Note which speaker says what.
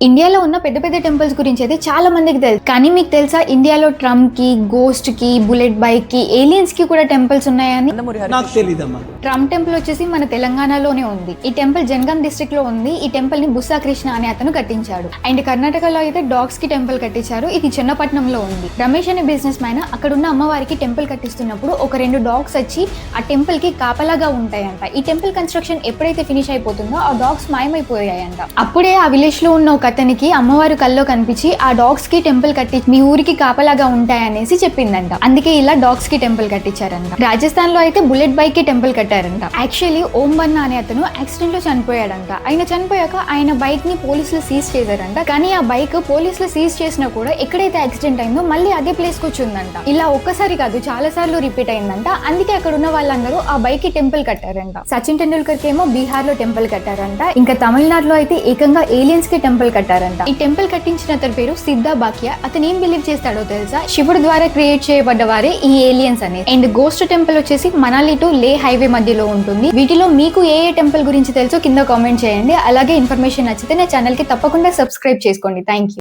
Speaker 1: ఇండియాలో ఉన్న పెద్ద పెద్ద టెంపుల్స్ గురించి అయితే చాలా మందికి తెలుసు. కానీ మీకు తెలుసా ఇండియాలో ట్రంప్ కి, గోస్ట్ కి, బుల్లెట్ బైక్ కి, ఏలియన్స్ కి కూడా టెంపుల్స్ ఉన్నాయని?
Speaker 2: నాకు తెలీదమ్మా.
Speaker 1: ట్రంప్ టెంపుల్ వచ్చేసి మన తెలంగాణలోనే ఉంది. ఈ టెంపుల్ జనగాం డిస్ట్రిక్ట్ లో ఉంది. ఈ టెంపుల్ ని బుస్సా కృష్ణ అనే అతను కట్టించాడు. అండ్ కర్ణాటకలో అయితే డాగ్స్ కి టెంపుల్ కట్టించారు. ఇది చెన్నపట్నంలో ఉంది. రమేష్ అనే బిజినెస్ మ్యాన్ అక్కడ ఉన్న అమ్మవారికి టెంపుల్ కట్టిస్తున్నప్పుడు ఒక 2 డాగ్స్ వచ్చి ఆ టెంపుల్ కి కాపలాగా ఉంటాయంట. ఈ టెంపుల్ కన్స్ట్రక్షన్ ఎప్పుడైతే ఫినిష్ అయిపోతుందో ఆ డాగ్స్ మాయమైపోయాయంట. అప్పుడే ఆ విలేజ్ లో ఉన్న అతనికి అమ్మవారు కల్లో కనిపించి ఆ డాగ్స్ కి టెంపుల్ కట్టి మీ ఊరికి కాపలాగా ఉంటాయనేసి చెప్పిందంట. అందుకే ఇలా డాగ్స్ కి టెంపుల్ కట్టించారంట. రాజస్థాన్ లో అయితే బుల్లెట్ బైక్ కి టెంపుల్ కట్టారంట. యాక్చువల్లీ ఓం బన్నా అనే అతను యాక్సిడెంట్ లో చనిపోయాడంట. ఆయన చనిపోయాక ఆయన బైక్ ని పోలీసులు సీజ్ చేశారంట. కానీ ఆ బైక్ పోలీసులు సీజ్ చేసినా కూడా ఎక్కడైతే యాక్సిడెంట్ అయిందో మళ్ళీ అదే ప్లేస్ కి వచ్చిందంట. ఇలా ఒక్కసారి కాదు చాలా సార్లు రిపీట్ అయిందంట. అందుకే అక్కడ ఉన్న వాళ్ళందరూ ఆ బైక్ కి టెంపుల్ కట్టారంట. సచిన్ టెండూల్కర్ కి ఏమో బీహార్ లో టెంపుల్ కట్టారంట. ఇంకా తమిళనాడులో అయితే ఏకంగా ఏలియన్స్ కి టెంపుల్ కట్టారంట. ఈ టెంపుల్ కట్టించిన అతని పేరు సిద్ధా బాకియా. అతను ఏం బిలీవ్ చేస్తాడో తెలుసా? శివుడు ద్వారా క్రియేట్ చేయబడ్డ వారే ఈ ఏలియన్స్ అనేది. అండ్ గోస్ట్ టెంపుల్ వచ్చేసి మనాలి టు లే హైవే మధ్యలో ఉంటుంది. వీటిలో మీకు ఏ టెంపుల్ గురించి తెలుసో కింద కామెంట్ చేయండి. అలాగే ఇన్ఫర్మేషన్ నచ్చితే నా ఛానల్ కి తప్పకుండా సబ్స్క్రైబ్ చేసుకోండి. Thank you.